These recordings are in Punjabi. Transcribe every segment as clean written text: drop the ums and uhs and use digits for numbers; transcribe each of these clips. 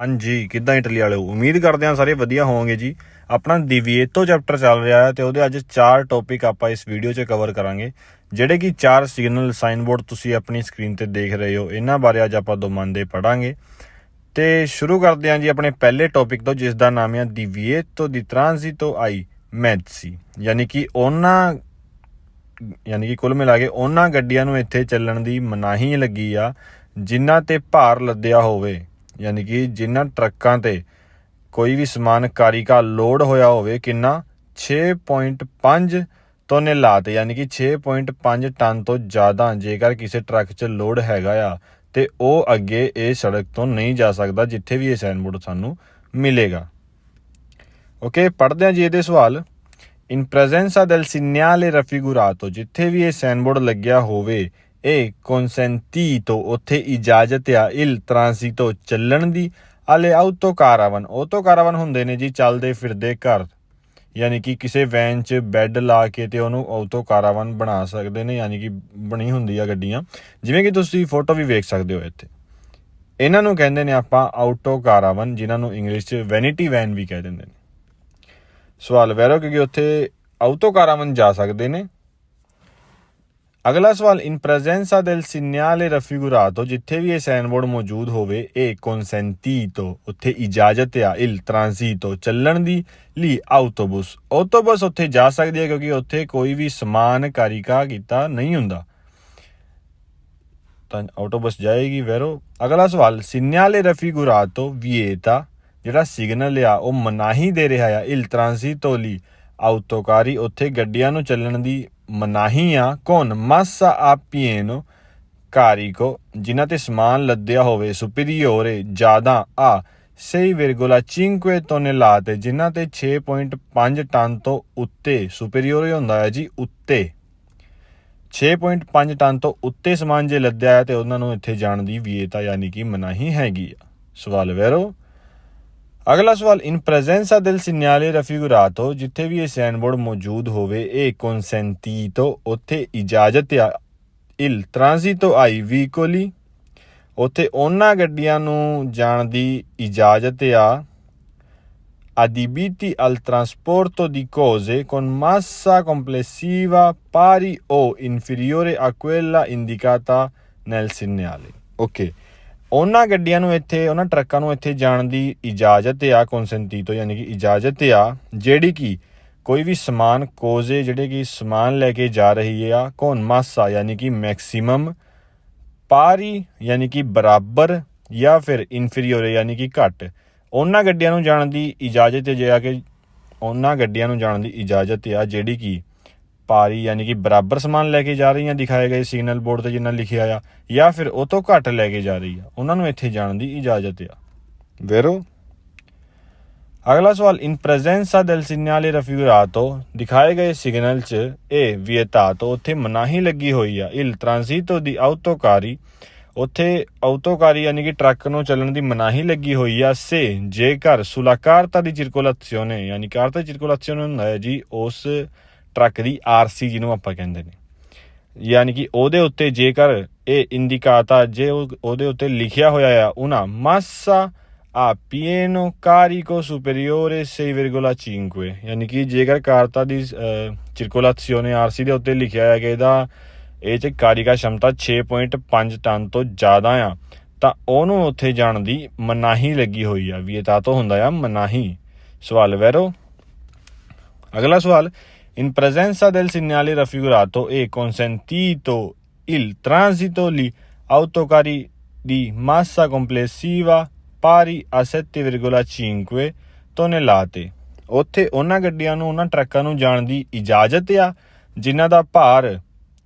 ਹਾਂਜੀ, ਕਿੱਦਾਂ ਇਟਲੀ ਵਾਲਿਓ? ਉਮੀਦ ਕਰਦੇ ਹਾਂ ਸਾਰੇ ਵਧੀਆ ਹੋਵੋਗੇ ਜੀ। ਆਪਣਾ ਦਿਵੀਏਤੋ ਚੈਪਟਰ ਚੱਲ ਰਿਹਾ ਹੈ ਤੇ ਉਹਦੇ ਅੱਜ 4 ਟੌਪਿਕ ਆਪਾਂ ਇਸ ਵੀਡੀਓ 'ਚ ਕਵਰ ਕਰਾਂਗੇ, ਜਿਹੜੇ ਕਿ 4 ਸਿਗਨਲ ਸਾਈਨ ਬੋਰਡ ਤੁਸੀਂ ਆਪਣੀ ਸਕਰੀਨ ਤੇ ਦੇਖ ਰਹੇ ਹੋ। ਇਹਨਾਂ ਬਾਰੇ ਅੱਜ ਆਪਾਂ ਦੋਮਾਂਦੇ ਪੜਾਂਗੇ ਤੇ ਸ਼ੁਰੂ ਕਰਦੇ ਹਾਂ ਜੀ ਆਪਣੇ ਪਹਿਲੇ ਟੌਪਿਕ ਤੋਂ, ਜਿਸ ਦਾ ਨਾਮ ਹੈ ਦਿਵੀਏਤੋ ਦੀ ਟ੍ਰਾਂਜ਼ਿਟੋ ਆਈ ਮੈਜ਼ੀ, ਯਾਨੀ ਕਿ ਕੁੱਲ ਮਿਲਾ ਕੇ ਉਹਨਾਂ ਗੱਡੀਆਂ ਨੂੰ ਇੱਥੇ ਚੱਲਣ ਦੀ ਮਨਾਹੀ ਲੱਗੀ ਆ ਜਿਨ੍ਹਾਂ ਤੇ ਭਾਰ ਲੱਦਿਆ ਹੋਵੇ, ਯਾਨੀ ਕਿ ਜਿਨ੍ਹਾਂ ਟਰੱਕਾਂ ਤੇ ਕੋਈ ਵੀ ਸਮਾਨ ਕਾਰੀਕਾ ਲੋਡ ਹੋਇਆ ਹੋਵੇ। ਕਿੰਨਾ? 6.5 ਟੋਨੇਲਾਤ, ਯਾਨੀ ਕਿ 6.5 ਟਨ ਤੋਂ ਜ਼ਿਆਦਾ ਜੇਕਰ ਕਿਸੇ ਟਰੱਕ 'ਚ ਲੋਡ ਹੈਗਾ ਆ ਤੇ ਉਹ ਅੱਗੇ ਇਹ ਸੜਕ ਤੋਂ ਨਹੀਂ ਜਾ ਸਕਦਾ, ਜਿੱਥੇ ਵੀ ਇਹ ਸਾਈਨ ਬੋਰਡ ਸਾਨੂੰ ਮਿਲੇਗਾ। ਓਕੇ, ਪੜ੍ਹਦੇ ਹਾਂ ਜੀ ਇਹਦੇ ਸਵਾਲ। ਇਨ ਪ੍ਰੈਜ਼ੈਂਸਾ del segnale raffigurato, ਜਿੱਥੇ ਵੀ ਇਹ ਸਾਈਨ ਬੋਰਡ ਲੱਗਿਆ ਹੋਵੇ, ਇਹ consentito, ਉੱਥੇ ਇਜਾਜ਼ਤ ਆ il transito, ਚੱਲਣ ਦੀ, alle autocaravan, autocaravan ਹੁੰਦੇ ਨੇ ਜੀ ਚੱਲਦੇ ਫਿਰਦੇ ਘਰ, ਯਾਨੀ ਕਿ ਕਿਸੇ ਵੈਨ 'ਚ ਬੈੱਡ ਲਾ ਕੇ ਤੇ ਉਹਨੂੰ autocaravan ਬਣਾ ਸਕਦੇ ਨੇ, ਯਾਨੀ ਕਿ ਬਣੀ ਹੁੰਦੀ ਆ ਗੱਡੀਆਂ, ਜਿਵੇਂ ਕਿ ਤੁਸੀਂ ਫੋਟੋ ਵੀ ਵੇਖ ਸਕਦੇ ਹੋ ਇੱਥੇ। ਇਹਨਾਂ ਨੂੰ ਕਹਿੰਦੇ ਨੇ ਆਪਾਂ autocaravan, ਜਿਨ੍ਹਾਂ ਨੂੰ ਇੰਗਲਿਸ਼ 'ਚ ਵੈਨਿਟੀ ਵੈਨ ਵੀ ਕਹਿ ਦਿੰਦੇ ਨੇ। ਸਵਾਲ ਵੈਰੋ, ਕਿਉਂਕਿ ਉੱਥੇ autocaravan ਜਾ ਸਕਦੇ ਨੇ। ਅਗਲਾ ਸਵਾਲ, ਇਨ ਪ੍ਰੈਜ਼ੈਂਸਾ del segnale raffigurato, ਜਿੱਥੇ ਵੀ ਇਹ ਸਾਈਨ ਬੋਰਡ ਮੌਜੂਦ ਹੋਵੇ, ਇਹ consentito, ਉੱਥੇ ਇਜਾਜ਼ਤ ਆ il transito, ਚੱਲਣ ਦੀ, ਲਈ autobus, autobus ਉੱਥੇ ਜਾ ਸਕਦੀ ਹੈ ਕਿਉਂਕਿ ਉੱਥੇ ਕੋਈ ਵੀ ਸਮਾਨ ਕਾਰੀਕਾ ਕੀਤਾ ਨਹੀਂ ਹੁੰਦਾ, ਤਾਂ autobus ਜਾਏਗੀ ਵੈਰੋ। ਅਗਲਾ ਸਵਾਲ, segnale raffigurato vieta, ਜਿਹੜਾ ਸਿਗਨਲ ਆ ਉਹ ਮਨਾਹੀ ਦੇ ਰਿਹਾ ਆ il transito ਲਈ autocarri, ਉੱਥੇ ਗੱਡੀਆਂ ਨੂੰ ਚੱਲਣ ਦੀ ਮਨਾਹੀ ਆ। ਕੌਣ? ਮਾਸਾ ਆ ਪੀਏਨੋ ਕਾਰੀਕੋ, ਜਿਨ੍ਹਾਂ ਤੇ ਸਮਾਨ ਲੱਦਿਆ ਹੋਵੇ, ਸੁਪੀਰੀਓਰੇ, ਜ਼ਿਆਦਾ, ਆ 6,5 ਟੋਨੇਲਾਤ, ਜਿਨ੍ਹਾਂ ਤੇ 6.5 ਟਨ ਤੋਂ ਉੱਤੇ, ਸੁਪੀਰੀਓਰੇ ਹੁੰਦਾ ਹੈ ਜੀ ਉੱਤੇ, 6.5 ਟਨ ਤੋਂ ਉੱਤੇ ਸਮਾਨ ਜੇ ਲੱਦਿਆ ਹੈ ਤੇ ਉਹਨਾਂ ਨੂੰ ਇੱਥੇ ਜਾਣ ਦੀ ਵੀਏਤਾ, ਯਾਨੀ ਕਿ ਮਨਾਹੀ ਹੈਗੀ ਆ। ਸਵਾਲ ਵੈਰੋ। ਅਗਲਾ ਸਵਾਲ, ਇਨ ਪ੍ਰੈਜ਼ੈਂਸਾ del segnale raffigurato, ਜਿੱਥੇ ਵੀ ਇਹ ਸਾਈਨ ਬੋਰਡ ਮੌਜੂਦ ਹੋਵੇ, ਇਹ consentito, ਉੱਥੇ ਇਜਾਜ਼ਤ ਆ il transito ai veicoli, ਉੱਥੇ ਉਹਨਾਂ ਗੱਡੀਆਂ ਨੂੰ ਜਾਣ ਦੀ ਇਜਾਜ਼ਤ ਆ adibiti al trasporto di cose con massa complessiva pari o inferiore a quella indicata nel segnale। Okay, ਉਹਨਾਂ ਗੱਡੀਆਂ ਨੂੰ ਇੱਥੇ, ਉਹਨਾਂ ਟਰੱਕਾਂ ਨੂੰ ਇੱਥੇ ਜਾਣ ਦੀ ਇਜਾਜ਼ਤ ਆ consentito, ਯਾਨੀ ਕਿ ਇਜਾਜ਼ਤ ਆ, ਜਿਹੜੀ ਕਿ ਕੋਈ ਵੀ ਸਮਾਨ ਕੋਜ਼ੇ, ਜਿਹੜੇ ਕਿ ਸਮਾਨ ਲੈ ਕੇ ਜਾ ਰਹੀ ਆ, ਕੌਣ? ਮਾਸਾ, ਯਾਨੀ ਕਿ ਮੈਕਸੀਮਮ, ਪਾਰੀ, ਯਾਨੀ ਕਿ ਬਰਾਬਰ, ਜਾਂ ਫਿਰ ਇਨਫੀਰੀਓਰੇ, ਯਾਨੀ ਕਿ ਘੱਟ, ਉਹਨਾਂ ਗੱਡੀਆਂ ਨੂੰ ਜਾਣ ਦੀ ਇਜਾਜ਼ਤ ਹੈ, ਜੇ ਆ ਕੇ ਉਹਨਾਂ ਗੱਡੀਆਂ ਨੂੰ ਜਾਣ ਦੀ ਇਜਾਜ਼ਤ ਆ ਜਿਹੜੀ ਕਿ ਪਾਰੀ, ਯਾਨੀ ਕਿ ਬਰਾਬਰ ਸਮਾਨ ਲੈ ਕੇ ਜਾ ਰਹੀਆਂ ਦਿਖਾਏ ਗਏ ਸਿਗਨਲ ਬੋਰਡ 'ਤੇ ਜਿੰਨਾ ਲਿਖਿਆ ਆ, ਜਾਂ ਫਿਰ ਉਹ ਤੋਂ ਘੱਟ ਲੈ ਕੇ ਜਾ ਰਹੀ ਆ, ਉਹਨਾਂ ਨੂੰ ਇੱਥੇ ਜਾਣ ਦੀ ਇਜਾਜ਼ਤ ਆ। ਵੈਰੋ। ਅਗਲਾ ਸਵਾਲ, ਇਨ ਪ੍ਰੈਜ਼ੈਂਸਾ del segnale raffigurato, ਦਿਖਾਏ ਗਏ ਸਿਗਨਲ 'ਚ ਇਹ vietato, ਉੱਥੇ ਮਨਾਹੀ ਲੱਗੀ ਹੋਈ ਆ il transito di autocarri, ਉੱਥੇ autocarri ਯਾਨੀ ਕਿ ਟਰੱਕ ਨੂੰ ਚੱਲਣ ਦੀ ਮਨਾਹੀ ਲੱਗੀ ਹੋਈ ਆ। ਸੇ, ਜੇਕਰ sulla carta di circolazione, ਯਾਨੀ carta di circolazione ਹੁੰਦਾ ਹੈ ਜੀ ਉਸ ਟਰੱਕ ਦੀ RC, ਜਿਹਨੂੰ ਆਪਾਂ ਕਹਿੰਦੇ ਨੇ, ਯਾਨੀ ਕਿ ਉਹਦੇ ਉੱਤੇ ਜੇਕਰ ਇਹ ਇੰਡੀਕਾਤਾ, ਜੇ ਉਹਦੇ ਉੱਤੇ ਲਿਖਿਆ ਹੋਇਆ ਆ ਉਹਨਾਂ ਮਾਸਾ ਆ ਪੀਏਨੋ ਕਾਰੀਕੋ ਸੁਪੀਰੀਓਰੇ 6,5, ਯਾਨੀ ਕਿ ਜੇਕਰ ਕਾਰਤਾ ਦੀ ਚਿਰਕੁਲਾਸੀਓਨੇ RC ਦੇ ਉੱਤੇ ਲਿਖਿਆ ਹੈ ਕਿ ਇਹ 'ਚ ਕਾਰੀਕਾ ਸ਼ਮਤਾ 6.5 ਟਨ ਤੋਂ ਜ਼ਿਆਦਾ ਆ, ਤਾਂ ਉਹਨੂੰ ਉੱਥੇ ਜਾਣ ਦੀ ਮਨਾਹੀ ਲੱਗੀ ਹੋਈ ਆ। ਵਿਏਤਾਤੋ ਹੁੰਦਾ ਆ ਮਨਾਹੀ। ਸਵਾਲ ਵੈਰੋ। ਅਗਲਾ ਸਵਾਲ, in presenza del segnale raffigurato è consentito il transito di autocarri di massa complessiva pari a 7,5 ਟੋਨੇਲਾਤੇ, ਉੱਥੇ ਉਹਨਾਂ ਗੱਡੀਆਂ ਨੂੰ, ਉਹਨਾਂ ਟਰੱਕਾਂ ਨੂੰ ਜਾਣ ਦੀ ਇਜਾਜ਼ਤ ਆ ਜਿਨ੍ਹਾਂ ਦਾ ਭਾਰ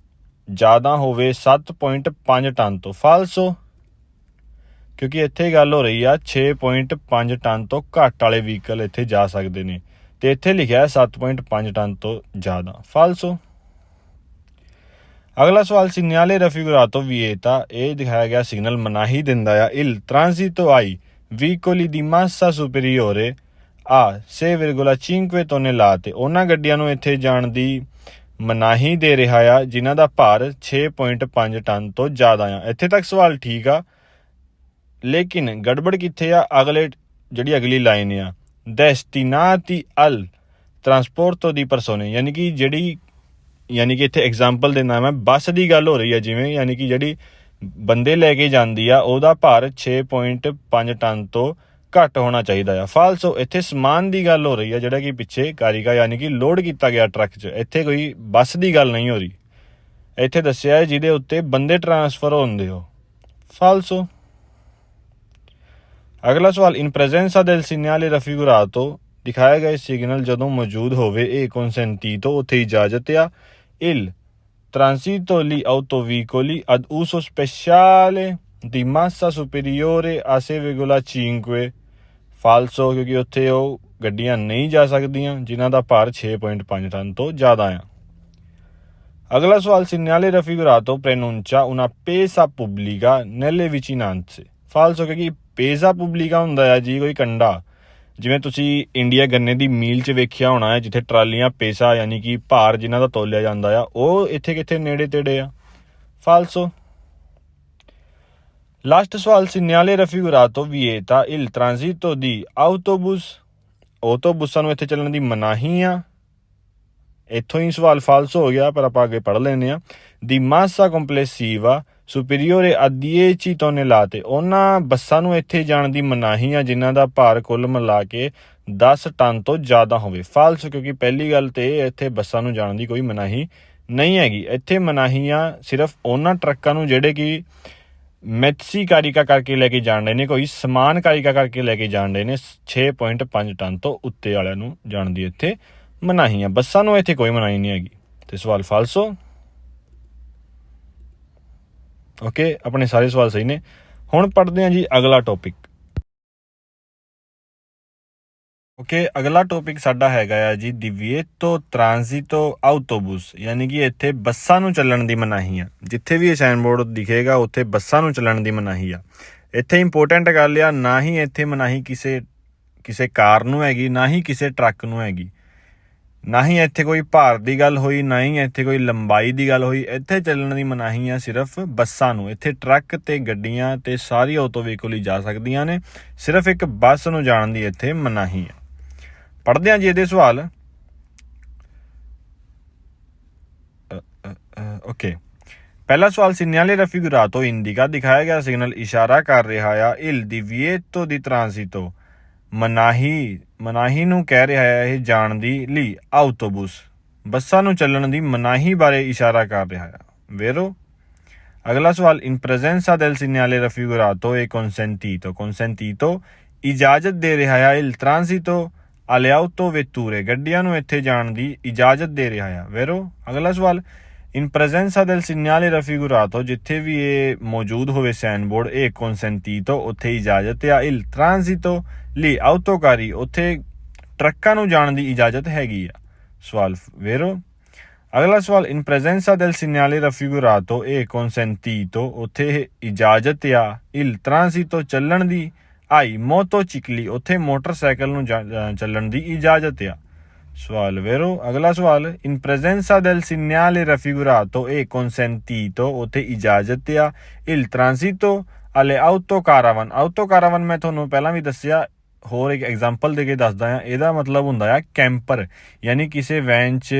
ਜ਼ਿਆਦਾ ਹੋਵੇ 7.5 ਟਨ ਤੋਂ। ਫਾਲਸੋ, ਕਿਉਂਕਿ ਇੱਥੇ ਗੱਲ ਹੋ ਰਹੀ ਆ 6.5 ਟਨ ਤੋਂ ਘੱਟ ਵਾਲੇ ਵਹੀਕਲ ਇੱਥੇ ਜਾ ਸਕਦੇ ਨੇ, ਤੇ ਇੱਥੇ ਲਿਖਿਆ ਹੈ 7.5 ਟਨ ਤੋਂ ਜ਼ਿਆਦਾ। ਫਾਲਸੋ। ਅਗਲਾ ਸਵਾਲ, segnale raffigurato vieta, ਇਹ ਦਿਖਾਇਆ ਗਿਆ ਸਿਗਨਲ ਮਨਾਹੀ ਦਿੰਦਾ ਆ il transito ai veicoli di massa superiore a 6,5 ਟੋਨੇਲਾਤੇ, ਉਹਨਾਂ ਗੱਡੀਆਂ ਨੂੰ ਇੱਥੇ ਜਾਣ ਦੀ ਮਨਾਹੀ ਦੇ ਰਿਹਾ ਆ ਜਿਨ੍ਹਾਂ ਦਾ ਭਾਰ 6.5 ਟਨ ਤੋਂ ਜ਼ਿਆਦਾ ਆ। ਇੱਥੇ ਤੱਕ ਸਵਾਲ ਠੀਕ ਆ, लेकिन गड़बड़ कित्थे आ, अगले जिहड़ी अगली लाइन आ destinati al trasporto di persone, यानी कि जिहड़ी यानी कि इत्थे एग्जाम्पल देना मैं बस की गल हो रही है जिवें, यानी कि जिहड़ी बंदे लैके जांदी आ ਉਹਦਾ ਭਾਰ 6.5 टन तो घट होना चाहिए आ। फालसो इत्थे समान की गल हो रही है जिहड़ा कि पिछे कारिका यानी कि लोड किया गया ट्रक च, इत्थे कोई बस की गल नहीं हो रही। इत्थे दस्सिया है जिहदे उत्ते बंदे ट्रांसफर होंदे हो। फालसो। अगला सवाल, इन प्रेजेंसा del segnale raffigurato, दिखाया गया सिग्नल जदों मौजूद होवे ए consentito, उत्थे इजाजत आ il transito li autovicoli ad uso speciale di massa superiore a 6,5। फालसो, क्योंकि उत्थे ਉਹ ਗੱਡੀਆਂ नहीं जा ਸਕਦੀਆਂ जिन्हां दा भार 6.5 टन तो ज़्यादा आ। अगला सवाल, segnale raffigurato preannuncia una pesa pubblica nelle vicinanze। फालसो, क्योंकि पेजा पुबलिका ਹੁੰਦਾ ਆ ਜੀ ਕੋਈ ਕੰਡਾ, ਜਿਵੇਂ ਤੁਸੀਂ ਇੰਡੀਆ ਗੰਨੇ ਦੀ ਮੀਲ 'ਚ ਵੇਖਿਆ ਹੋਣਾ ਹੈ ਜਿੱਥੇ ਟਰਾਲੀਆਂ ਪੇਸਾ ਯਾਨੀ ਕਿ ਭਾਰ ਜਿਨ੍ਹਾਂ ਦਾ ਤੋਲਿਆ ਜਾਂਦਾ ਆ, ਉਹ ਇੱਥੇ ਕਿੱਥੇ ਨੇੜੇ ਤੇੜੇ ਆ। ਫਾਲਸੋ। ਲਾਸਟ ਸਵਾਲ, segnale raffigurato vieta il transito di autobus, ਆਟੋਬੁਸਾਂ ਨੂੰ ਇੱਥੇ ਚੱਲਣ ਦੀ ਮਨਾਹੀ ਆ। ਇੱਥੋਂ ਹੀ ਸਵਾਲ ਫਾਲਸੋ ਹੋ ਗਿਆ, ਪਰ ਆਪਾਂ ਅੱਗੇ ਪੜ੍ਹ ਲੈਂਦੇ ਹਾਂ। ਦੀ massa complessiva superiore a 10 tonnellate, ਉਹਨਾਂ ਬੱਸਾਂ ਨੂੰ ਇੱਥੇ ਜਾਣ ਦੀ ਮਨਾਹੀ ਆ ਜਿਨ੍ਹਾਂ ਦਾ ਭਾਰ ਕੁੱਲ ਮਿਲਾ ਕੇ 10 ਟਨ ਤੋਂ ਜ਼ਿਆਦਾ ਹੋਵੇ। ਫਾਲਸ, ਕਿਉਂਕਿ ਪਹਿਲੀ ਗੱਲ ਤੇ ਇੱਥੇ ਬੱਸਾਂ ਨੂੰ ਜਾਣ ਦੀ ਕੋਈ ਮਨਾਹੀ ਨਹੀਂ ਹੈਗੀ। ਇੱਥੇ ਮਨਾਹੀ ਆ ਸਿਰਫ ਉਹਨਾਂ ਟਰੱਕਾਂ ਨੂੰ ਜਿਹੜੇ ਕਿ ਮੈਥਸੀ ਕਾਰਿਕਾ ਕਰਕੇ ਲੈ ਕੇ ਜਾਣ ਰਹੇ ਨੇ, ਕੋਈ ਸਮਾਨ ਕਾਰਿਕਾ ਕਰਕੇ ਲੈ ਕੇ ਜਾਣ ਰਹੇ ਨੇ। 6.5 ਟਨ ਤੋਂ ਉੱਤੇ ਵਾਲਿਆਂ ਨੂੰ ਜਾਣ ਦੀ ਇੱਥੇ ਮਨਾਹੀ ਆ, ਬੱਸਾਂ ਨੂੰ ਇੱਥੇ ਕੋਈ ਮਨਾਹੀ ਨਹੀਂ ਹੈਗੀ। ਤੇ ਸਵਾਲ ਫਾਲਸੋ। ਓਕੇ, ਆਪਣੇ ਸਾਰੇ ਸਵਾਲ ਸਹੀ ਨੇ। ਹੁਣ ਪੜ੍ਹਦੇ ਹਾਂ ਜੀ ਅਗਲਾ ਟੌਪਿਕ। ਓਕੇ, ਅਗਲਾ ਟੌਪਿਕ ਸਾਡਾ ਹੈਗਾ ਆ ਜੀ divieto transito autobus, ਯਾਨੀ ਕਿ ਇੱਥੇ ਬੱਸਾਂ ਨੂੰ ਚੱਲਣ ਦੀ ਮਨਾਹੀ ਆ। ਜਿੱਥੇ ਵੀ ਇਹ ਸਾਈਨ ਬੋਰਡ ਦਿਖੇਗਾ ਉੱਥੇ ਬੱਸਾਂ ਨੂੰ ਚੱਲਣ ਦੀ ਮਨਾਹੀ ਆ। ਇੱਥੇ ਇੰਪੋਰਟੈਂਟ ਗੱਲ ਆ, ਨਾ ਹੀ ਇੱਥੇ ਮਨਾਹੀ ਕਿਸੇ ਕਾਰ ਨੂੰ ਹੈਗੀ, ਨਾ ਹੀ ਕਿਸੇ ਟਰੱਕ ਨੂੰ ਹੈਗੀ, ਨਾ ਹੀ ਇੱਥੇ ਕੋਈ ਭਾਰ ਦੀ ਗੱਲ ਹੋਈ, ਨਾ ਹੀ ਇੱਥੇ ਕੋਈ ਲੰਬਾਈ ਦੀ ਗੱਲ ਹੋਈ। ਇੱਥੇ ਚੱਲਣ ਦੀ ਮਨਾਹੀ ਆ ਸਿਰਫ ਬੱਸਾਂ ਨੂੰ। ਇੱਥੇ ਟਰੱਕ ਤੇ ਗੱਡੀਆਂ ਤੇ ਸਾਰੀ ਆਟੋ ਵਹੀਕਲ ਹੀ ਜਾ ਸਕਦੀਆਂ ਨੇ, ਸਿਰਫ ਇੱਕ ਬੱਸ ਨੂੰ ਜਾਣ ਦੀ ਇੱਥੇ ਮਨਾਹੀ ਆ। ਪੜ੍ਹਦੇ ਹਾਂ ਜੀ ਇਹਦੇ ਸਵਾਲ। ਓਕੇ, ਪਹਿਲਾ ਸਵਾਲ, segnale raffigurato indica, ਦਿਖਾਇਆ ਗਿਆ ਸਿਗਨਲ ਇਸ਼ਾਰਾ ਕਰ ਰਿਹਾ ਆ il divieto di transito, ਮਨਾਹੀ ਨੂੰ ਕਹਿ ਰਿਹਾ ਹੈ ਇਹ ਜਾਣ ਦੀ ਲਈ ਆਟੋਬੂਸ, ਬੱਸਾਂ ਨੂੰ ਚੱਲਣ ਦੀ ਮਨਾਹੀ ਬਾਰੇ ਇਸ਼ਾਰਾ ਕਰ ਰਿਹਾ ਹੈ। ਵੇਰੋ। ਅਗਲਾ ਸਵਾਲ, in presenza del segnale raffigurato e consentito, ਇਜਾਜ਼ਤ ਦੇ ਰਿਹਾ ਹੈ il transito alle autovetture, ਗੱਡੀਆਂ ਨੂੰ ਇੱਥੇ ਜਾਣ ਦੀ ਇਜਾਜ਼ਤ ਦੇ ਰਿਹਾ ਹੈ। ਵੇਰੋ। ਅਗਲਾ ਸਵਾਲ, in presenza del segnale raffigurato, ਜਿੱਥੇ ਵੀ ਇਹ ਮੌਜੂਦ ਹੋਵੇ ਸਾਈਨ ਬੋਰਡ ਇਹ consentito, ਉੱਥੇ ਇਜਾਜ਼ਤ ਆ il transito ਲਈ ਆਟੋਕਾਰੀ, ਉੱਥੇ ਟਰੱਕਾਂ ਨੂੰ ਜਾਣ ਦੀ ਇਜਾਜ਼ਤ ਹੈਗੀ ਆ। ਸਵਾਲ ਵੇਰੋ। ਅਗਲਾ ਸਵਾਲ, in presenza del segnale raffigurato e consentito, ਉੱਥੇ ਇਜਾਜ਼ਤ ਆ il transito ਚੱਲਣ ਦੀ ਆਈ ਮੋਟੋਚਿਕਲੀ, ਉੱਥੇ ਮੋਟਰਸਾਈਕਲ ਨੂੰ ਚੱਲਣ ਦੀ ਇਜਾਜ਼ਤ ਆ। ਸਵਾਲ ਵੇਰੋ। ਅਗਲਾ ਸਵਾਲ, in presenza del segnale raffigurato e consentito, ਉੱਥੇ ਇਜਾਜ਼ਤ ਆ il transito alle autocaravan, ਆਟੋਕਾਰਾਵਨ ਮੈਂ ਤੁਹਾਨੂੰ ਪਹਿਲਾਂ ਵੀ ਦੱਸਿਆ, ਹੋਰ ਇੱਕ ਐਗਜ਼ਾਮਪਲ ਦੇ ਕੇ ਦੱਸਦਾ ਹਾਂ। ਇਹਦਾ ਮਤਲਬ ਹੁੰਦਾ ਆ ਕੈਂਪਰ, ਯਾਨੀ ਕਿਸੇ ਵੈਨ 'ਚ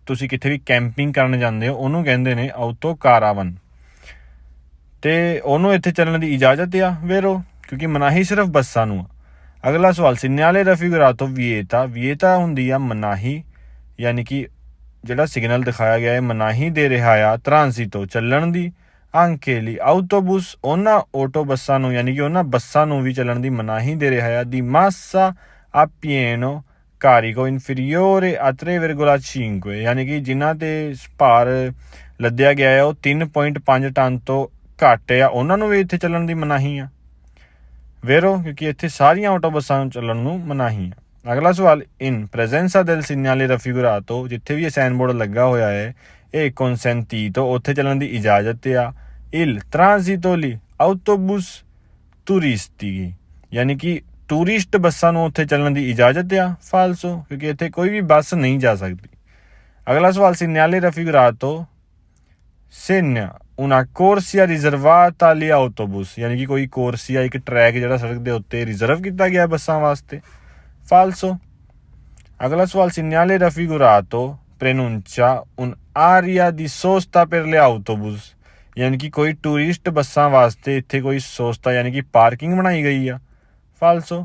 ਤੁਸੀਂ ਕਿਤੇ ਵੀ ਕੈਂਪਿੰਗ ਕਰਨ ਜਾਂਦੇ ਹੋ ਉਹਨੂੰ ਕਹਿੰਦੇ ਨੇ ਆਟੋਕਾਰਾਵਨ, ਤੇ ਉਹਨੂੰ ਇੱਥੇ ਚੱਲਣ ਦੀ ਇਜਾਜ਼ਤ ਆ। ਵੇਰੋ, ਕਿਉਂਕਿ ਮਨਾਹੀ ਸਿਰਫ ਬੱਸਾਂ ਨੂੰ ਆ। ਅਗਲਾ ਸਵਾਲ, segnale raffigurato vieta ਹੁੰਦੀ ਆ ਮਨਾਹੀ, ਯਾਨੀ ਕਿ ਜਿਹੜਾ ਸਿਗਨਲ ਦਿਖਾਇਆ ਗਿਆ ਹੈ ਮਨਾਹੀ ਦੇ ਰਿਹਾ ਆ ਟ੍ਰਾਂਜ਼ਿਟੋ ਚੱਲਣ ਦੀ। anche ਲਈ ਆਟੋਬੂਸ, ਉਹਨਾਂ ਆਟੋ ਬੱਸਾਂ ਨੂੰ ਯਾਨੀ ਕਿ ਉਹਨਾਂ ਬੱਸਾਂ ਨੂੰ ਵੀ ਚੱਲਣ ਦੀ ਮਨਾਹੀ ਦੇ ਰਿਹਾ ਆ। ਦੀ massa a pieno carico inferiore a 3,5, ਯਾਨੀ ਕਿ ਜਿਨ੍ਹਾਂ 'ਤੇ ਭਾਰ ਲੱਦਿਆ ਗਿਆ ਹੈ ਉਹ 3.5 ਟਨ ਤੋਂ ਘੱਟ ਆ, ਉਹਨਾਂ ਨੂੰ ਵੀ ਇੱਥੇ ਚੱਲਣ ਦੀ ਮਨਾਹੀ ਆ। ਵੇਰੋ, ਕਿਉਂਕਿ ਇੱਥੇ ਸਾਰੀਆਂ ਆਟੋ ਬੱਸਾਂ ਨੂੰ ਚੱਲਣ ਨੂੰ ਮਨਾਹੀ ਆ। ਅਗਲਾ ਸਵਾਲ, in presenza del segnale raffigurato, ਜਿੱਥੇ ਵੀ ਇਹ ਸਾਈਨ ਬੋਰਡ ਲੱਗਾ ਹੋਇਆ ਹੈ ਇਹ consentito, ਉੱਥੇ ਚੱਲਣ ਦੀ ਇਜਾਜ਼ਤ ਆ il transito ਲਈ autobus turistici, ਯਾਨੀ ਕਿ ਟੂਰਿਸਟ ਬੱਸਾਂ ਨੂੰ ਉੱਥੇ ਚੱਲਣ ਦੀ ਇਜਾਜ਼ਤ ਆ। ਫਾਲਸੋ, ਕਿਉਂਕਿ ਇੱਥੇ ਕੋਈ ਵੀ ਬੱਸ ਨਹੀਂ ਜਾ ਸਕਦੀ। ਅਗਲਾ ਸਵਾਲ, segnale raffigurato segna una corsia riservata agli autobus, यानी कि कोई कोर्सिया एक ट्रैक ਜਿਹੜਾ ਸੜਕ ਦੇ ਉੱਤੇ ਰਿਜ਼ਰਵ ਕੀਤਾ ਗਿਆ ਬੱਸਾਂ ਵਾਸਤੇ। falso। अगला सवाल, segnale raffigurato preannuncia un'area di sosta per le autobus, यानी कि कोई टूरिस्ट ਬੱਸਾਂ ਵਾਸਤੇ ਇੱਥੇ ਕੋਈ ਸੋਸਤਾ यानी कि ਪਾਰਕਿੰਗ ਬਣਾਈ ਗਈ ਆ। falso।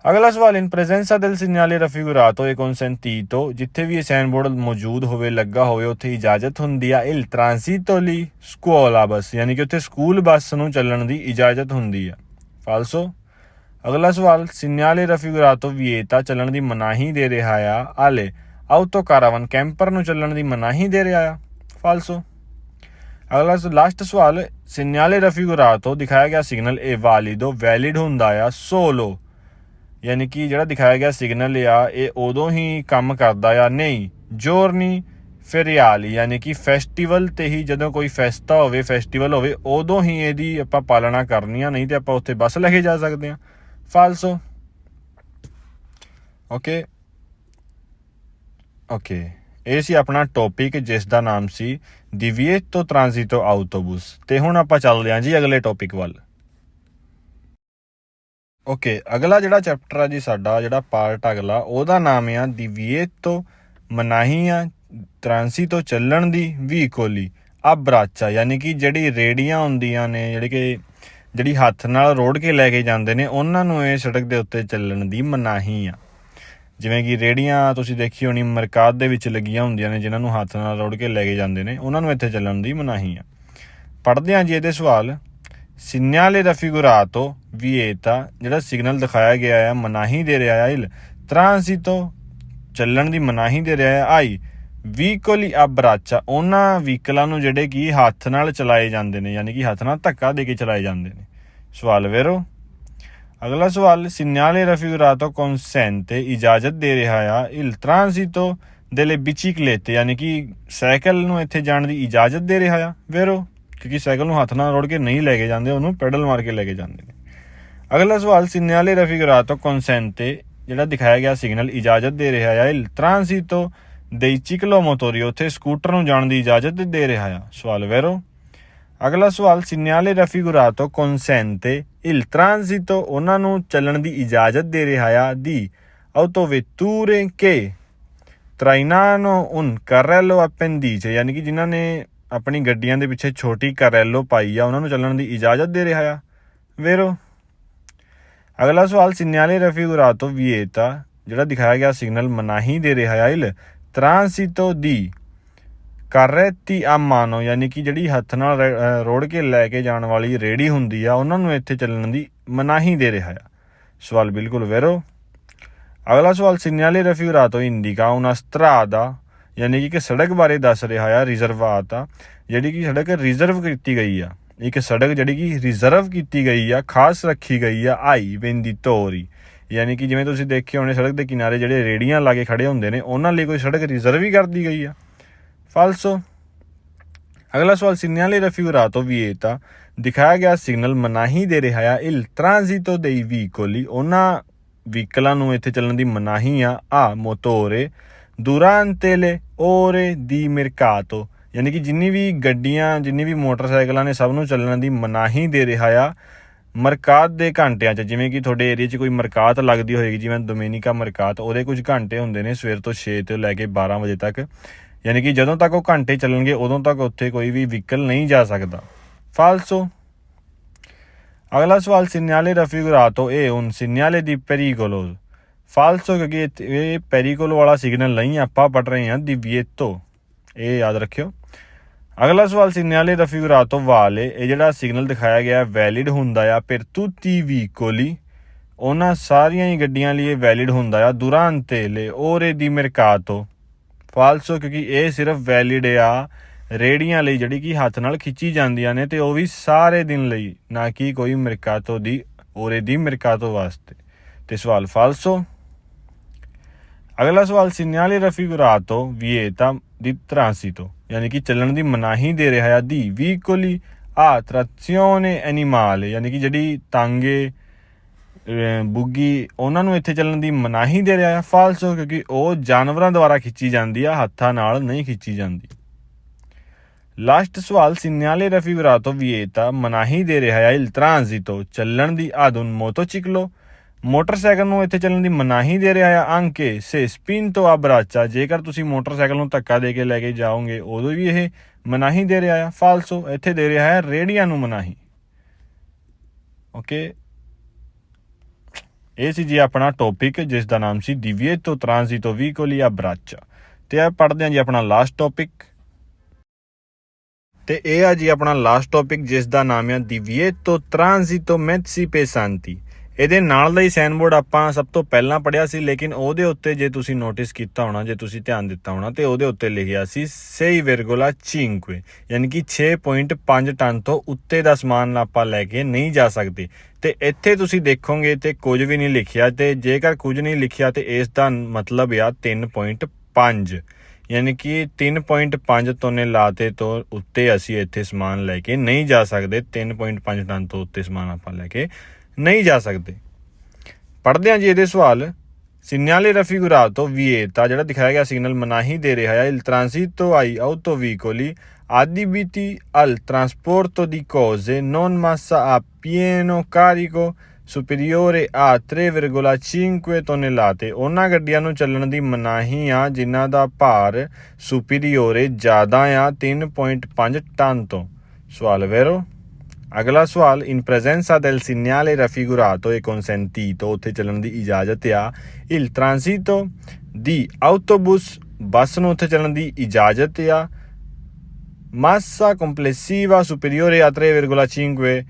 अगला सवाल, in presenza del segnale raffigurato e consentito, ਜਿੱਥੇ ਵੀ ਇਹ ਸਾਈਨ ਬੋਰਡ ਮੌਜੂਦ ਹੋਵੇ ਲੱਗਾ ਹੋਵੇ ਉੱਥੇ ਇਜਾਜ਼ਤ ਹੁੰਦੀ ਆ। il transito li scuola bus, ਯਾਨੀ ਕਿ ਉੱਥੇ ਸਕੂਲ ਬੱਸ ਨੂੰ ਚੱਲਣ ਦੀ ਇਜਾਜ਼ਤ ਹੁੰਦੀ ਆ। falso। ਅਗਲਾ ਸਵਾਲ, segnale raffigurato vieta, ਚੱਲਣ ਦੀ ਮਨਾਹੀ ਦੇ ਰਿਹਾ ਆ alle autocaravan, ਕੈਂਪਰ ਨੂੰ ਚੱਲਣ ਦੀ ਮਨਾਹੀ ਦੇ ਰਿਹਾ ਆ। falso। ਅਗਲਾ ਲਾਸਟ ਸਵਾਲ, segnale raffigurato ਦਿਖਾਇਆ ਗਿਆ ਸਿਗਨਲ ਇਹ ਵਾਲਿਡੋ ਵੈਲਿਡ ਹੁੰਦਾ ਆ solo, यानी कि ਜਿਹੜਾ ਦਿਖਾਇਆ ਗਿਆ ਸਿਗਨਲ ਆ ਇਹ ਉਦੋਂ ਹੀ ਕੰਮ ਕਰਦਾ ਆ ਨਹੀਂ ਜੋਰਨੀ ਫੇਰੀਆਲੀ, यानी कि ਫੈਸਟੀਵਲ ਤੇ ਹੀ ਜਦੋਂ ਕੋਈ ਫੈਸਟਾ ਹੋਵੇ ਫੈਸਟੀਵਲ ਹੋਵੇ ਉਦੋਂ ਹੀ ਇਹਦੀ ਆਪਾਂ ਪਾਲਣਾ ਕਰਨੀ ਆ, ਨਹੀਂ ਤੇ ਆਪਾਂ ਉੱਥੇ ਬੱਸ ਲੈ ਕੇ ਜਾ ਸਕਦੇ ਆ। ਫਾਲਸੋ। ਓਕੇ ਇਹ ਸੀ ਆਪਣਾ ਟੌਪਿਕ ਜਿਸ ਦਾ ਨਾਮ ਸੀ divieto transito autobus, ਤੇ ਹੁਣ ਆਪਾਂ ਚੱਲਦੇ ਹਾਂ ਜੀ ਅਗਲੇ ਟੌਪਿਕ ਵੱਲ। ਓਕੇ ਅਗਲਾ ਜਿਹੜਾ ਚੈਪਟਰ ਆ ਜੀ ਸਾਡਾ ਜਿਹੜਾ ਪਾਰਟ ਅਗਲਾ ਉਹਦਾ ਨਾਮ ਆ divieto, ਮਨਾਹੀ ਆ ਟ੍ਰਾਂਸੀਟੋ ਚੱਲਣ ਦੀ ਵੀਕੋਲੀ ਅਬਰਾਚਾ, ਯਾਨੀ ਕਿ ਜਿਹੜੀ ਰੇੜੀਆਂ ਹੁੰਦੀਆਂ ਨੇ ਜਿਹੜੀ ਹੱਥ ਨਾਲ ਰੋੜ ਕੇ ਲੈ ਕੇ ਜਾਂਦੇ ਨੇ ਉਹਨਾਂ ਨੂੰ ਇਹ ਸੜਕ ਦੇ ਉੱਤੇ ਚੱਲਣ ਦੀ ਮਨਾਹੀ ਆ। ਜਿਵੇਂ ਕਿ ਰੇੜੀਆਂ ਤੁਸੀਂ ਦੇਖੀ ਹੋਣੀ ਮਰਕਾਤ ਦੇ ਵਿੱਚ ਲੱਗੀਆਂ ਹੁੰਦੀਆਂ ਨੇ ਜਿਨ੍ਹਾਂ ਨੂੰ ਹੱਥ ਨਾਲ ਰੋੜ ਕੇ ਲੈ ਕੇ ਜਾਂਦੇ ਨੇ ਉਹਨਾਂ ਨੂੰ ਇੱਥੇ ਚੱਲਣ ਦੀ ਮਨਾਹੀ ਆ। ਪੜ੍ਹਦੇ ਹਾਂ ਜੀ ਇਹਦੇ ਸਵਾਲ। segnale raffigurato vieta, ਜਿਹੜਾ ਸਿਗਨਲ ਦਿਖਾਇਆ ਗਿਆ ਆ ਮਨਾਹੀ ਦੇ ਰਿਹਾ ਆ il transito, ਚੱਲਣ ਦੀ ਮਨਾਹੀ ਦੇ ਰਿਹਾ ਆ ai vicoli a braccia, ਉਹਨਾਂ ਵਹੀਕਲਾਂ ਨੂੰ ਜਿਹੜੇ ਕਿ ਹੱਥ ਨਾਲ ਚਲਾਏ ਜਾਂਦੇ ਨੇ ਯਾਨੀ ਕਿ ਹੱਥ ਨਾਲ ਧੱਕਾ ਦੇ ਕੇ ਚਲਾਏ ਜਾਂਦੇ ਨੇ। ਸਵਾਲ ਵੇਰੋ। ਅਗਲਾ ਸਵਾਲ, segnale raffigurato consente, ਇਜਾਜ਼ਤ ਦੇ ਰਿਹਾ ਆ il transito delle biciclette, ਯਾਨੀ ਕਿ ਸਾਈਕਲ ਨੂੰ ਇੱਥੇ ਜਾਣ ਦੀ ਇਜਾਜ਼ਤ ਦੇ ਰਿਹਾ ਆ। ਵੇਰੋ ਕਿਉਂਕਿ ਸਾਈਕਲ ਨੂੰ ਹੱਥ ਨਾਲ ਰੋੜ ਕੇ ਨਹੀਂ ਲੈ ਕੇ ਜਾਂਦੇ, ਉਹਨੂੰ ਪੈਡਲ ਮਾਰ ਕੇ ਲੈ ਕੇ ਜਾਂਦੇ ਨੇ। ਅਗਲਾ ਸਵਾਲ, segnale raffigurato consente, ਜਿਹੜਾ ਦਿਖਾਇਆ ਗਿਆ ਸਿਗਨਲ ਇਜਾਜ਼ਤ ਦੇ ਰਿਹਾ ਆ il transito dei ciclomotori, ਉੱਥੇ ਸਕੂਟਰ ਨੂੰ ਜਾਣ ਦੀ ਇਜਾਜ਼ਤ ਦੇ ਰਿਹਾ ਆ। ਸਵਾਲ ਵੇਰੋ। ਅਗਲਾ ਸਵਾਲ, segnale raffigurato consente il transito, ਉਹਨਾਂ ਨੂੰ ਚੱਲਣ ਦੀ ਇਜਾਜ਼ਤ ਦੇ ਰਿਹਾ ਆ di autovetture che trainano un carrello appendice, ਯਾਨੀ ਕਿ ਜਿਨ੍ਹਾਂ ਨੇ ਆਪਣੀ ਗੱਡੀਆਂ ਦੇ ਪਿੱਛੇ ਛੋਟੀ ਕਰੈਲੋ ਪਾਈ ਆ ਉਹਨਾਂ ਨੂੰ ਚੱਲਣ ਦੀ ਇਜਾਜ਼ਤ ਦੇ ਰਿਹਾ ਆ। ਵੇਰੋ। ਅਗਲਾ ਸਵਾਲ, segnale raffigurato vieta, ਜਿਹੜਾ ਦਿਖਾਇਆ ਗਿਆ ਸਿਗਨਲ ਮਨਾਹੀ ਦੇ ਰਿਹਾ ਆ il transito di carretti a mano, ਯਾਨੀ ਕਿ ਜਿਹੜੀ ਹੱਥ ਨਾਲ ਰੋੜ ਕੇ ਲੈ ਕੇ ਜਾਣ ਵਾਲੀ ਰੇੜੀ ਹੁੰਦੀ ਆ ਉਹਨਾਂ ਨੂੰ ਇੱਥੇ ਚੱਲਣ ਦੀ ਮਨਾਹੀ ਦੇ ਰਿਹਾ ਆ। ਸਵਾਲ ਬਿਲਕੁਲ ਵੇਰੋ। ਅਗਲਾ ਸਵਾਲ, segnale raffigurato indica una strada, ਯਾਨੀ ਕਿ ਇੱਕ ਸੜਕ ਬਾਰੇ ਦੱਸ ਰਿਹਾ ਆ ਰਿਜ਼ਰਵਾਤ ਆ ਜਿਹੜੀ ਕਿ ਸੜਕ ਰਿਜ਼ਰਵ ਕੀਤੀ ਗਈ ਆ। ਇੱਕ ਸੜਕ ਜਿਹੜੀ ਕਿ ਰਿਜ਼ਰਵ ਕੀਤੀ ਗਈ ਆ ਖਾਸ ਰੱਖੀ ਗਈ ਆ ਆਈ venditori, ਯਾਨੀ ਕਿ ਜਿਵੇਂ ਤੁਸੀਂ ਦੇਖੇ ਹੋਣੇ ਸੜਕ ਦੇ ਕਿਨਾਰੇ ਜਿਹੜੇ ਰੇੜੀਆਂ ਲਾ ਕੇ ਖੜੇ ਹੁੰਦੇ ਨੇ ਉਹਨਾਂ ਲਈ ਕੋਈ ਸੜਕ ਰਿਜ਼ਰਵ ਹੀ ਕਰਦੀ ਗਈ ਆ। ਫਾਲਸੋ। ਅਗਲਾ ਸਵਾਲ, segnale raffigurato vieta, ਦਿਖਾਇਆ ਗਿਆ ਸਿਗਨਲ ਮਨਾਹੀ ਦੇ ਰਿਹਾ ਆ il transito dei vicoli, ਉਹਨਾਂ ਵਹੀਕਲਾਂ ਨੂੰ ਇੱਥੇ ਚੱਲਣ ਦੀ ਮਨਾਹੀ ਆ a motore durante le ore di mercato, ਯਾਨੀ ਕਿ ਜਿੰਨੀ ਵੀ ਗੱਡੀਆਂ ਜਿੰਨੀ ਵੀ ਮੋਟਰਸਾਈਕਲਾਂ ਨੇ ਸਭ ਨੂੰ ਚੱਲਣ ਦੀ ਮਨਾਹੀ ਦੇ ਰਿਹਾ ਆ ਮਰਕਾਤ ਦੇ ਘੰਟਿਆਂ 'ਚ। ਜਿਵੇਂ ਕਿ ਤੁਹਾਡੇ ਏਰੀਏ 'ਚ ਕੋਈ ਮਰਕਾਤ ਲੱਗਦੀ ਹੋਏਗੀ ਜਿਵੇਂ ਡੋਮੇਨਿਕਾ ਮਰਕਾਤ, ਉਹਦੇ ਕੁਝ ਘੰਟੇ ਹੁੰਦੇ ਨੇ ਸਵੇਰ ਤੋਂ 6 ਤੋਂ ਲੈ ਕੇ 12 ਵਜੇ ਤੱਕ, ਯਾਨੀ ਕਿ ਜਦੋਂ ਤੱਕ ਉਹ ਘੰਟੇ ਚੱਲਣਗੇ ਉਦੋਂ ਤੱਕ ਉੱਥੇ ਕੋਈ ਵੀ ਵਹੀਕਲ ਨਹੀਂ ਜਾ ਸਕਦਾ। ਫਾਲਸੋ। ਅਗਲਾ ਸਵਾਲ, segnale raffigurato è un segnale di pericolo, ਫਾਲਸੋ, ਕਿਉਂਕਿ ਇਹ ਪੈਰੀਕੋਲ ਵਾਲਾ ਸਿਗਨਲ ਨਹੀਂ ਆਪਾਂ ਪੜ੍ਹ ਰਹੇ ਹਾਂ divieto, ਇਹ ਯਾਦ ਰੱਖਿਓ। ਅਗਲਾ ਸਵਾਲ, segnale raffigurato vale, ਇਹ ਜਿਹੜਾ ਸਿਗਨਲ ਦਿਖਾਇਆ ਗਿਆ ਵੈਲਿਡ ਹੁੰਦਾ ਆ per tutti i vicoli, ਉਹਨਾਂ ਸਾਰੀਆਂ ਹੀ ਗੱਡੀਆਂ ਲਈ ਇਹ ਵੈਲਿਡ ਹੁੰਦਾ ਆ durante le ore di mercato, ਫਾਲਸੋ, ਕਿਉਂਕਿ ਇਹ ਸਿਰਫ ਵੈਲਿਡ ਆ ਰੇੜੀਆਂ ਲਈ ਜਿਹੜੀ ਕਿ ਹੱਥ ਨਾਲ ਖਿੱਚੀ ਜਾਂਦੀਆਂ ਨੇ ਤੇ ਉਹ ਵੀ ਸਾਰੇ ਦਿਨ ਲਈ, ਨਾ ਕਿ ਕੋਈ ਮਰਕਾਤੋ ਦੀ ਓਰੇ ਦੀ ਮਰਕਾਤੋ ਵਾਸਤੇ। ਤੇ ਸਵਾਲ ਫਾਲਸੋ। ਅਗਲਾ ਸਵਾਲ, segnale raffigurato vieta di transito, ਯਾਨੀ ਕਿ ਚੱਲਣ ਦੀ ਮਨਾਹੀ ਦੇ ਰਿਹਾ ਦੀ vicoli a trazione animale, ਯਾਨੀ ਕਿ ਜਿਹੜੀ ਤਾਂਗੇ ਬੁੱਗੀ ਉਹਨਾਂ ਨੂੰ ਇੱਥੇ ਚੱਲਣ ਦੀ ਮਨਾਹੀ ਦੇ ਰਿਹਾ। ਫਾਲਸੋ, ਕਿਉਂਕਿ ਉਹ ਜਾਨਵਰਾਂ ਦੁਆਰਾ ਖਿੱਚੀ ਜਾਂਦੀ ਆ ਹੱਥਾਂ ਨਾਲ ਨਹੀਂ ਖਿੱਚੀ ਜਾਂਦੀ। ਲਾਸਟ ਸਵਾਲ segnale raffigurato vieta ਮਨਾਹੀ ਦੇ ਰਿਹਾ ਹੈ il transito ਚੱਲਣ ਦੀ ad un motociclo ਮੋਟਰਸਾਈਕਲ ਨੂੰ ਇੱਥੇ ਚੱਲਣ ਦੀ ਮਨਾਹੀ ਦੇ ਰਿਹਾ ਹੈ anche se spinto a braccia ਜੇਕਰ ਤੁਸੀਂ ਮੋਟਰਸਾਈਕਲ ਨੂੰ ਧੱਕਾ ਦੇ ਕੇ ਲੈ ਕੇ ਜਾਓਗੇ ਉਦੋਂ ਵੀ ਇਹ ਮਨਾਹੀ ਦੇ ਰਿਹਾ ਹੈ falso ਇੱਥੇ ਦੇ ਰਿਹਾ ਹੈ ਰੇਹੜੀਆਂ ਨੂੰ ਮਨਾਹੀ ਓਕੇ ਇਹ ਸੀ ਜੀ ਆਪਣਾ ਟੌਪਿਕ ਜਿਸ ਦਾ ਨਾਮ ਸੀ divieto transito veicoli a braccia ਤੇ ਆ ਪੜ੍ਹਦੇ ਹਾਂ ਜੀ ਆਪਣਾ ਲਾਸਟ ਟੌਪਿਕ ਤੇ ਇਹ ਆ ਜੀ ਆਪਣਾ ਲਾਸਟ ਟੌਪਿਕ ਜਿਸ ਦਾ ਨਾਮ ਹੈ divieto transito mezzi pesanti ਇਹਦੇ ਨਾਲ ਦਾ ਹੀ ਸਾਈਨ ਬੋਰਡ ਆਪਾਂ ਸਭ ਤੋਂ ਪਹਿਲਾਂ ਪੜ੍ਹਿਆ ਸੀ ਲੇਕਿਨ ਉਹਦੇ ਉੱਤੇ ਜੇ ਤੁਸੀਂ ਨੋਟਿਸ ਕੀਤਾ ਹੋਣਾ ਜੇ ਤੁਸੀਂ ਧਿਆਨ ਦਿੱਤਾ ਹੋਣਾ ਤੇ ਉਹਦੇ ਉੱਤੇ ਲਿਖਿਆ ਸੀ 6,5 ਯਾਨੀ ਕਿ 6.5 ਟਨ ਤੋਂ ਉੱਤੇ ਦਾ ਸਮਾਨ ਆਪਾਂ ਲੈ ਕੇ ਨਹੀਂ ਜਾ ਸਕਦੇ ਤੇ ਇੱਥੇ ਤੁਸੀਂ ਦੇਖੋਗੇ ਤੇ ਕੁਝ ਵੀ ਨਹੀਂ ਲਿਖਿਆ ਤੇ ਜੇਕਰ ਕੁਝ ਨਹੀਂ ਲਿਖਿਆ ਤੇ ਇਸ ਦਾ ਮਤਲਬ ਆ 3.5 ਯਾਨੀ ਕਿ 3.5 ਤੋਨੇ ਲਾਤੇ ਤੋਂ ਉੱਤੇ ਅਸੀਂ ਇੱਥੇ ਸਮਾਨ ਲੈ ਕੇ ਨਹੀਂ ਜਾ ਸਕਦੇ 3.5 ਟਨ ਤੋਂ ਉੱਤੇ ਸਮਾਨ ਆਪਾਂ ਲੈ ਕੇ ਨਹੀਂ ਜਾ ਸਕਦੇ ਪੜ੍ਹਦੇ ਹਾਂ ਜੀ ਇਹਦੇ ਸਵਾਲ segnale raffigurato vieta ਜਿਹੜਾ ਦਿਖਾਇਆ ਗਿਆ ਸਿਗਨਲ ਮਨਾਹੀ ਦੇ ਰਿਹਾ ਹੈ il transito ai autovicoli adibiti al trasporto di cose non massa a pieno carico superiore a 3,5 tonnellate ਉਹਨਾਂ ਗੱਡੀਆਂ ਨੂੰ ਚੱਲਣ ਦੀ ਮਨਾਹੀ ਆ ਜਿਨ੍ਹਾਂ ਦਾ ਭਾਰ ਸੁਪੀਰੀਓਰੇ ਜ਼ਿਆਦਾ ਆ 3.5 ਟਨ ਤੋਂ ਸਵਾਲ ਵੈਰੋ ਅਗਲਾ ਸਵਾਲ in presenza del segnale raffigurato e consentito ਉੱਥੇ ਚੱਲਣ ਦੀ ਇਜਾਜ਼ਤ ਆ il transito di autobus ਬੱਸ ਨੂੰ ਉੱਥੇ ਚੱਲਣ ਦੀ ਇਜਾਜ਼ਤ ਆ massa complessiva superiore a 3,5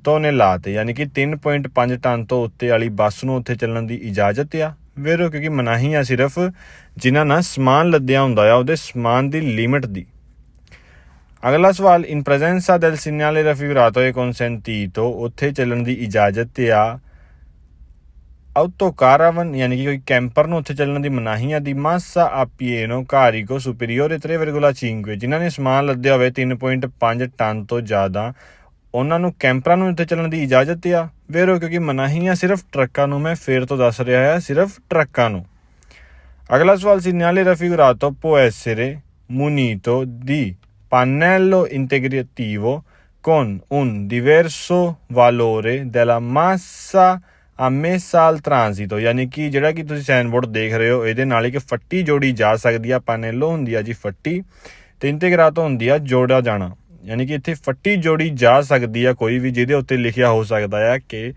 tonnellate ਯਾਨੀ ਕਿ 3.5 ਟਨ ਤੋਂ ਉੱਤੇ ਵਾਲੀ ਬੱਸ ਨੂੰ ਉੱਥੇ ਚੱਲਣ ਦੀ ਇਜਾਜ਼ਤ ਆ ਵੇਰੋ ਕਿਉਂਕਿ ਮਨਾਹੀ ਆ ਸਿਰਫ ਜਿਨ੍ਹਾਂ ਨਾਲ ਸਮਾਨ ਲੱਦਿਆ ਹੁੰਦਾ ਆ ਉਹਦੇ ਸਮਾਨ ਦੀ ਲਿਮਿਟ ਦੀ ਅਗਲਾ ਸਵਾਲ in presenza del segnale raffigurato e consentito ਉੱਥੇ ਚੱਲਣ ਦੀ ਇਜਾਜ਼ਤ ਆ autocaravan ਯਾਨੀ ਕਿ ਕੋਈ ਕੈਂਪਰ ਨੂੰ ਉੱਥੇ ਚੱਲਣ ਦੀ ਮਨਾਹੀ ਆ ਦੀ massa a pieno carico superiore 3,5 ਜਿਨ੍ਹਾਂ ਨੇ ਸਮਾਨ ਲੱਦਿਆ ਹੋਵੇ 3.5 ਟਨ ਤੋਂ ਜ਼ਿਆਦਾ ਉਹਨਾਂ ਨੂੰ ਕੈਂਪਰਾਂ ਨੂੰ ਉੱਥੇ ਚੱਲਣ ਦੀ ਇਜਾਜ਼ਤ ਆ ਵੇਰੋ ਕਿਉਂਕਿ ਮਨਾਹੀ ਆ ਸਿਰਫ ਟਰੱਕਾਂ ਨੂੰ ਮੈਂ ਫੇਰ ਤੋਂ ਦੱਸ ਰਿਹਾ ਆ ਸਿਰਫ ਟਰੱਕਾਂ ਨੂੰ ਅਗਲਾ ਸਵਾਲ segnale raffigurato può essere munito di pannello integrativo con un diverso valore della massa ammessa al transito ਯਾਨੀ ਕਿ ਜਿਹੜਾ ਕਿ ਤੁਸੀਂ ਸਾਈਨ ਬੋਰਡ ਦੇਖ ਰਹੇ ਹੋ ਇਹਦੇ ਨਾਲ ਇੱਕ ਫੱਟੀ ਜੋੜੀ ਜਾ ਸਕਦੀ ਆ ਪਾਨੈਲੋ ਹੁੰਦੀ ਆ ਜੀ ਫੱਟੀ ਤੇ ਇੰਟੀਗ੍ਰਾਟੋ ਹੁੰਦੀ ਆ ਜੋੜਿਆ ਜਾਣਾ ਯਾਨੀ ਕਿ ਇੱਥੇ ਫੱਟੀ ਜੋੜੀ ਜਾ ਸਕਦੀ ਆ ਕੋਈ ਵੀ ਜਿਹਦੇ ਉੱਤੇ ਲਿਖਿਆ ਹੋ ਸਕਦਾ ਆ ਕਿ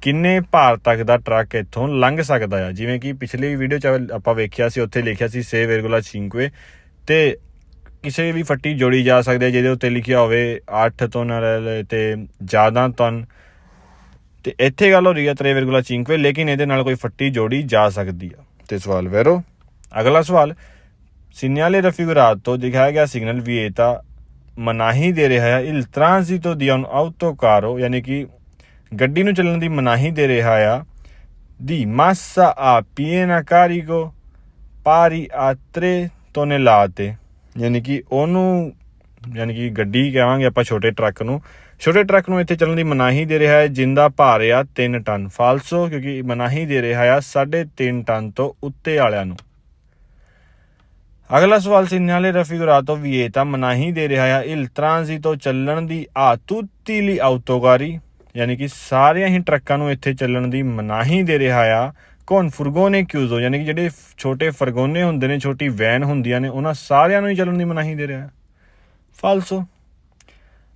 ਕਿੰਨੇ ਭਾਰ ਤੱਕ ਦਾ ਟਰੱਕ ਇੱਥੋਂ ਲੰਘ ਸਕਦਾ ਆ ਜਿਵੇਂ ਕਿ ਪਿਛਲੀ ਵੀਡੀਓ 'ਚ ਆਪਾਂ ਵੇਖਿਆ ਸੀ ਉੱਥੇ ਲਿਖਿਆ ਸੀ 6,5 ਤੇ ਕਿਸੇ ਵੀ ਫੱਟੀ ਜੋੜੀ ਜਾ ਸਕਦੀ ਹੈ ਜਿਹਦੇ ਉੱਤੇ ਲਿਖਿਆ ਹੋਵੇ 8 ਟਨ ਤੇ ਜ਼ਿਆਦਾ ਟਨ ਤੇ ਇੱਥੇ ਗੱਲ ਹੋ ਰਹੀ ਹੈ 3,5 ਲੇਕਿਨ ਇਹਦੇ ਨਾਲ ਕੋਈ ਫੱਟੀ ਜੋੜੀ ਜਾ ਸਕਦੀ ਆ ਤੇ ਸਵਾਲ ਵੈਰੋ ਅਗਲਾ ਸਵਾਲ segnale raffigurato ਦਿਖਾਇਆ ਗਿਆ ਸਿਗਨਲ vieta ਮਨਾਹੀ ਦੇ ਰਿਹਾ ਹੈ il transito di un autocarro ਯਾਨੀ ਕਿ ਗੱਡੀ ਨੂੰ ਚੱਲਣ ਦੀ ਮਨਾਹੀ ਦੇ ਰਿਹਾ ਆ di massa a piena carico pari a 3 tonnellate ਯਾਨੀ ਕਿ ਉਹਨੂੰ ਯਾਨੀ ਕਿ ਗੱਡੀ ਕਹਾਂਗੇ ਆਪਾਂ ਛੋਟੇ ਟਰੱਕ ਨੂੰ ਇੱਥੇ ਚੱਲਣ ਦੀ ਮਨਾਹੀ ਦੇ ਰਿਹਾ ਹੈ ਜਿੰਦਾ ਭਾਰ ਆ 3 ਟਨ ਫਾਲਸੋ ਕਿਉਂਕਿ ਮਨਾਹੀ ਦੇ ਰਿਹਾ ਆ 3.5 ਟਨ ਤੋਂ ਉੱਤੇ ਵਾਲਿਆਂ ਨੂੰ ਅਗਲਾ ਸਵਾਲ segnale raffigurato vieta ਮਨਾਹੀ ਦੇ ਰਿਹਾ ਆ il transito ਚੱਲਣ ਦੀ a tutti gli autocarri ਯਾਨੀ ਕਿ ਸਾਰਿਆਂ ਹੀ ਟਰੱਕਾਂ ਨੂੰ ਇੱਥੇ ਚੱਲਣ ਦੀ ਮਨਾਹੀ ਦੇ ਰਿਹਾ ਆ ਕੌਣ ਫੁਰਗੋਨੇ ਕਿਊਜ਼ੋ ਯਾਨੀ ਕਿ ਜਿਹੜੇ ਛੋਟੇ ਫਰਗੋਨੇ ਹੁੰਦੇ ਨੇ ਛੋਟੀ ਵੈਨ ਹੁੰਦੀਆਂ ਨੇ ਉਹਨਾਂ ਸਾਰਿਆਂ ਨੂੰ ਹੀ ਚੱਲਣ ਦੀ ਮਨਾਹੀ ਦੇ ਰਿਹਾ ਫਾਲਸੋ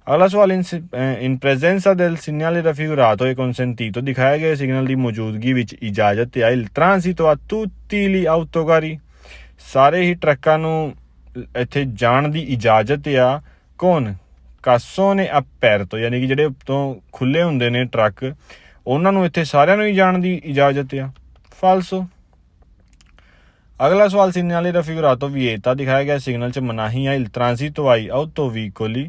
ਅਗਲਾ ਸਵਾਲ in presenza del segnale raffigurato e consentito ਦਿਖਾਇਆ ਗਿਆ ਸਿਗਨਲ ਦੀ ਮੌਜੂਦਗੀ ਵਿੱਚ ਇਜਾਜ਼ਤ ਹੈ il transito a tutti gli autocarri ਸਾਰੇ ਹੀ ਟਰੱਕਾਂ ਨੂੰ ਇੱਥੇ ਜਾਣ ਦੀ ਇਜਾਜ਼ਤ ਆ ਕੌਣ cassone aperto ਯਾਨੀ ਕਿ ਜਿਹੜੇ ਉੱਤੋਂ ਖੁੱਲੇ ਹੁੰਦੇ ਨੇ ਟਰੱਕ ਉਹਨਾਂ ਨੂੰ ਇੱਥੇ ਸਾਰਿਆਂ ਨੂੰ ਹੀ ਜਾਣ ਦੀ ਇਜਾਜ਼ਤ ਆ ਫਾਲਸੋ ਅਗਲਾ ਸਵਾਲ segnale raffigurato vieta ਦਿਖਾਇਆ ਗਿਆ ਸਿਗਨਲ 'ਚ ਮਨਾਹੀ ਆ il transito ai autovicoli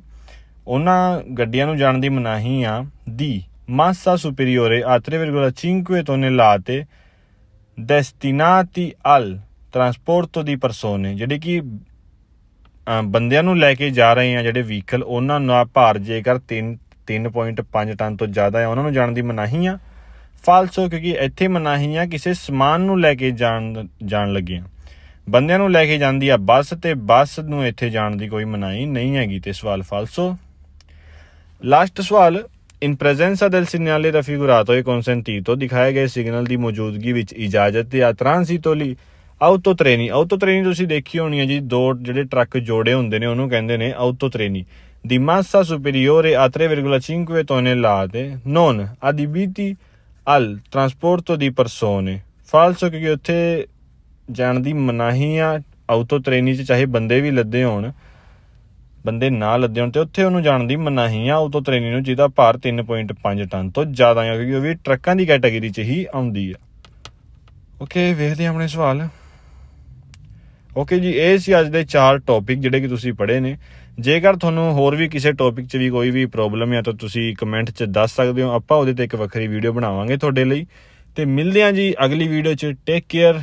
ਉਹਨਾਂ ਗੱਡੀਆਂ ਨੂੰ ਜਾਣ ਦੀ ਮਨਾਹੀ ਆ ਦੀ massa superiore a 3,5 tonnellate destinati al trasporto di persone ਜਿਹੜੇ ਕਿ ਬੰਦਿਆਂ ਨੂੰ ਲੈ ਕੇ ਜਾ ਰਹੇ ਆ ਜਿਹੜੇ ਵਹੀਕਲ ਉਹਨਾਂ ਦਾ ਭਾਰ ਜੇਕਰ 3.5 ਟਨ ਤੋਂ ਜ਼ਿਆਦਾ ਆ ਉਹਨਾਂ ਨੂੰ ਜਾਣ ਦੀ ਮਨਾਹੀ ਆ ਫਾਲਸੋ ਕਿਉਂਕਿ ਇੱਥੇ ਮਨਾਹੀ ਆ ਕਿਸੇ ਸਮਾਨ ਨੂੰ ਲੈ ਕੇ ਜਾਣ ਲੱਗੇ ਆ ਬੰਦਿਆਂ ਨੂੰ ਲੈ ਕੇ ਜਾਂਦੀ ਆ ਬੱਸ, ਤੇ ਬੱਸ ਨੂੰ ਇੱਥੇ ਜਾਣ ਦੀ ਕੋਈ ਮਨਾਹੀ ਨਹੀਂ ਹੈਗੀ, ਤੇ ਸਵਾਲ ਫਾਲਸੋ। ਲਾਸਟ ਸਵਾਲ, ਇਨ ਪ੍ਰੈਜ਼ੈਂਸਾ del segnale raffigurato e consentito ਦਿਖਾਏ ਗਏ ਸਿਗਨਲ ਦੀ ਮੌਜੂਦਗੀ ਵਿੱਚ ਇਜਾਜ਼ਤ ਆ ਟ੍ਰਾਂਸਿਟੋ ਲਈ ਆਊਟੋ ਟ੍ਰੇਨੀ। ਆਊਟੋ ਟ੍ਰੇਨੀ ਤੁਸੀਂ ਦੇਖੀ ਹੋਣੀ ਹੈ ਜੀ, ਦੋ ਜਿਹੜੇ ਟਰੱਕ ਜੋੜੇ ਹੁੰਦੇ ਨੇ ਉਹਨੂੰ ਕਹਿੰਦੇ ਨੇ ਆਊਟੋ trainee. The massa superiore a 3,5 tonnellate non adibiti al trasporto di persone। ਫਾਲਸੋ, ਕਿਉਂਕਿ ਉੱਥੇ ਜਾਣ ਦੀ ਮਨਾਹੀ ਆ ਆਊਟੋ ਟ੍ਰੇਨੀ 'ਚ, ਚਾਹੇ ਬੰਦੇ ਵੀ ਲੱਦੇ ਹੋਣ, ਬੰਦੇ ਨਾ ਲੱਦੇ ਹੋਣ, ਤੇ ਉੱਥੇ ਉਹਨੂੰ ਜਾਣ ਦੀ ਮਨਾਹੀ ਆ ਆਊਟੋ ਟ੍ਰੇਨੀ ਨੂੰ ਜਿਹਦਾ ਭਾਰ 3.5 ਟਨ ਤੋਂ ਜ਼ਿਆਦਾ ਆ, ਕਿਉਂਕਿ ਉਹ ਵੀ ਟਰੱਕਾਂ ਦੀ ਕੈਟਾਗਰੀ 'ਚ ਹੀ ਆਉਂਦੀ ਆ। ਓਕੇ, ਵੇਖਦੇ ਹਾਂ ਆਪਣੇ ਸਵਾਲ। ਓਕੇ ਜੀ, ਇਹ ਸੀ ਅੱਜ ਦੇ 4 ਟੌਪਿਕ ਜਿਹੜੇ ਕਿ ਤੁਸੀਂ ਪੜ੍ਹੇ ਨੇ। ਜੇਕਰ ਤੁਹਾਨੂੰ ਹੋਰ ਵੀ ਕਿਸੇ ਟੌਪਿਕ 'ਚ ਵੀ ਕੋਈ ਵੀ ਪ੍ਰੋਬਲਮ ਆ ਤਾਂ ਤੁਸੀਂ ਕਮੈਂਟ 'ਚ ਦੱਸ ਸਕਦੇ ਹੋ, ਆਪਾਂ ਉਹਦੇ 'ਤੇ ਇੱਕ ਵੱਖਰੀ ਵੀਡੀਓ ਬਣਾਵਾਂਗੇ ਤੁਹਾਡੇ ਲਈ। ਤੇ ਮਿਲਦੇ ਹਾਂ ਜੀ ਅਗਲੀ ਵੀਡੀਓ 'ਚ। Take care.